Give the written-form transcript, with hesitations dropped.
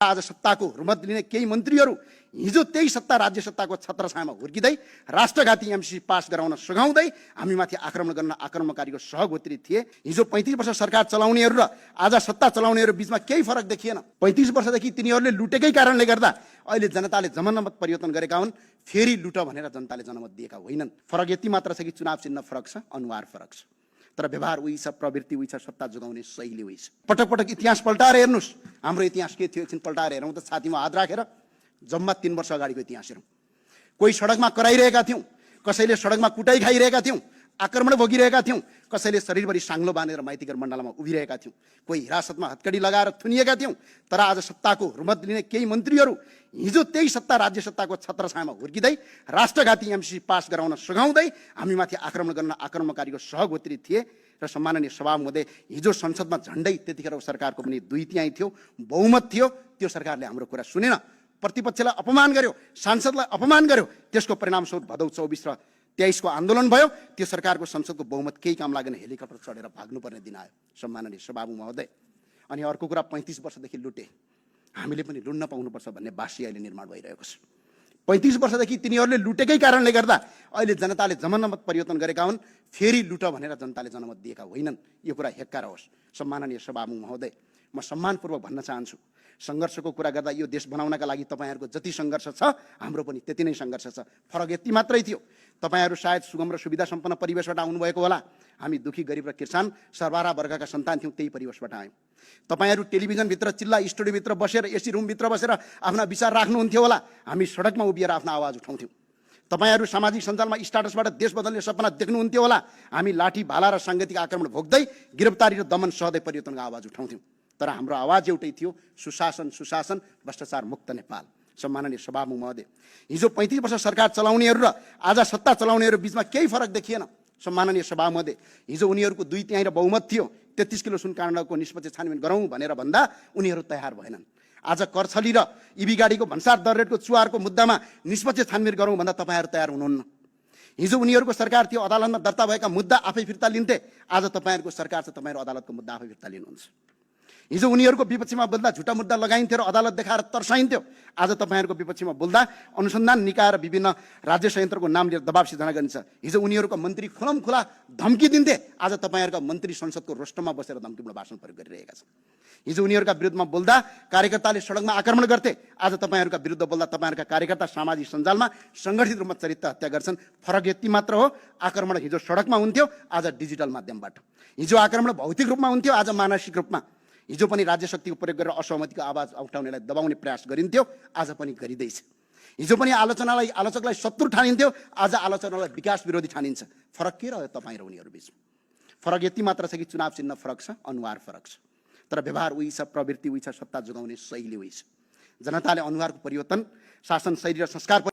आज सत्ताको हुर्मत लिने केही मन्त्रीहरू हिजो त्यही सत्ता राज्य सत्ताको छत्रछायामा हुर्किँदै राष्ट्रघाती एमसी पास गराउन सघाउँदै हामीमाथि आक्रमण गर्न आक्रमणकारीको सहगोत्री थिए। हिजो 35 वर्ष सरकार चलाउनेहरू र आज सत्ता चलाउनेहरू बीचमा केही फरक देखिएन। 35 वर्षदेखि तिनीहरूले लुटेकै कारणले गर्दा अहिले जनताले जनमत परिवर्तन गरेका हुन्। फेरि लुट भनेर जनताले जनमत दिएका होइनन्। फरक यति मात्र छ कि चुनाव चिन्ह फरक छ, अनुहार फरक छ, तर व्यवहार उही छ, प्रवृत्ति उही छ, सत्ता जोगाउने शैली उही छ। पटक पटक इतिहास पल्टाएर हेर्नुस्। हाम्रो इतिहास के थियो एकछिन पल्टाएर हेरौँ त। छातीमा हात राखेर जम्मा 3 वर्ष अगाडिको इतिहास हेरौँ। कोही सडकमा कराइरहेका थियौँ, कसैले सडकमा कुटाइ खाइरहेका थियौँ, आक्रमण भोगिरहेका थियौँ, कसैले शरीरभरि साङ्लो बाँधेर माइतीघर मण्डलमा उभिरहेका थियौँ, कोही हिरासतमा हत्कडी लगाएर थुनिएका थियौँ। तर आज सत्ताको हुर्मत लिने केही मन्त्रीहरू हिजो त्यही सत्ता राज्य सत्ताको छत्रछायामा हुर्किँदै राष्ट्रघाती एमसी पास गराउन सघाउँदै हामीमाथि आक्रमण गर्न आक्रमणकारीको सहगोत्री थिए। र सम्माननीय सभामुखले हिजो संसदमा झन्डै त्यतिखेर सरकारको पनि 2/3 थियो, बहुमत थियो। त्यो सरकारले हाम्रो कुरा सुनेन, प्रतिपक्षलाई अपमान गर्यो, सांसदलाई अपमान गर्यो। त्यसको परिणामस्वरूप भदौ 24 र 23 को आन्दोलन भयो। त्यो सरकारको संसदको बहुमत केही काम लागेन, हेलिकप्टर चढेर भाग्नुपर्ने दिन आयो सम्माननीय सभामुख महोदय। अनि अर्को कुरा 35 वर्षदेखि लुटे, हामीले पनि लुट्न पाउनुपर्छ भन्ने बासी अहिले निर्माण भइरहेको छ। 35 वर्षदेखि तिनीहरूले लुटेकै कारणले गर्दा अहिले जनताले जनमत परिवर्तन गरेका हुन्। फेरि लुट भनेर जनताले जनमत दिएका होइनन्। यो कुरा हेक्कार होस्। सम्माननीय सभामुख महोदय, म सम्मानपूर्वक भन्न चाहन्छु, सङ्घर्षको कुरा गर्दा यो देश बनाउनका लागि तपाईँहरूको जति सङ्घर्ष छ हाम्रो पनि त्यति नै सङ्घर्ष छ। फरक यति मात्रै थियो, तपाईँहरू सायद सुगम र सुविधा सम्पन्न परिवेशबाट आउनुभएको होला। हामी दुखी गरिब र किसान सर्वहारा वर्गका सन्तान थियौँ, त्यही परिवेशबाट आयौँ। तपाईँहरू टेलिभिजनभित्र चिल्ला स्टुडियोभित्र बसेर एसी रुमभित्र बसेर आफ्ना विचार राख्नुहुन्थ्यो होला, हामी सडकमा उभिएर आफ्नो आवाज उठाउँथ्यौँ। तपाईँहरू सामाजिक सञ्जालमा स्टाटसबाट देश बदल्ने सपना देख्नुहुन्थ्यो होला, हामी लाठी भाला र साङ्गीतिक आक्रमण भोग्दै गिरफ्तारी र दमन सहदै परिवर्तनको आवाज उठाउँथ्यौँ। तर हाम्रो आवाज एउटै थियो, सुशासन सुशासन, भ्रष्टाचार मुक्त नेपाल। सम्माननीय सभामुख महोदय, हिजो 35 वर्ष सरकार चलाउनेहरू र आज सत्ता चलाउनेहरू बीचमा केही फरक देखिएन। सम्माननीय सभामुख महोदय, हिजो उनीहरूको 2/3 र बहुमत थियो। 33 किलो सुन काण्डको निष्पत्ति छानबिन गरौँ भनेर भन्दा उनीहरू तयार भएनन्। आज करछली र इबी गाडीको भन्सार दर रेटको चुहारको मुद्दामा निष्पत्ति छानबिन गरौँ भन्दा तपाईँहरू तयार हुनुहुन्न। हिजो उनीहरूको सरकार थियो, अदालतमा दर्ता भएका मुद्दा आफै फिर्ता लिन्थे। आज तपाईँहरूको सरकार छ, तपाईँहरू अदालतको मुद्दा आफै फिर्ता लिनुहुन्छ। हिजो उनीहरूको विपक्षमा बोल्दा झुटा मुद्दा लगाइन्थ्यो र अदालत देखाएर तर्साइन्थ्यो। आज तपाईँहरूको विपक्षमा बोल्दा अनुसन्धान निकाय र विभिन्न राज्य संयन्त्रको नाम लिएर दबाब सिर्जना गरिन्छ। हिजो उनीहरूको मन्त्री खुलमखुला धम्की दिन्थे, आज तपाईँहरूका मन्त्री संसदको रोस्टरमा बसेर धम्कीपूर्ण भाषण प्रयोग गरिरहेका छन्। हिजो उनीहरूका विरुद्धमा बोल्दा कार्यकर्ताले सडकमा आक्रमण गर्थे, आज तपाईँहरूका विरुद्ध बोल्दा तपाईँहरूका कार्यकर्ता सामाजिक सञ्जालमा सङ्गठित रूपमा चरित्र हत्या गर्छन्। फरक यति मात्र हो, आक्रमण हिजो सडकमा हुन्थ्यो, आज डिजिटल माध्यमबाट। हिजो आक्रमण भौतिक रूपमा हुन्थ्यो, आज मानसिक रूपमा। हिजो पनि राज्य शक्तिको प्रयोग गरेर असहमतिको आवाज उठाउनेलाई दबाउने प्रयास गरिन्थ्यो, आज पनि गरिँदैछ। हिजो पनि आलोचकलाई शत्रु ठानिन्थ्यो, आज आलोचनालाई विकास विरोधी ठानिन्छ। फरक के रह्यो तपाईँ र उनीहरू बीचमा? फरक यति मात्र छ कि चुनाव चिन्ह फरक छ, अनुहार फरक छ, तर व्यवहार उही छ, प्रवृत्ति उही छ, सत्ता जोगाउने शैली उही छ। जनताले अनुहारको परिवर्तन, शासन शैली र संस्कार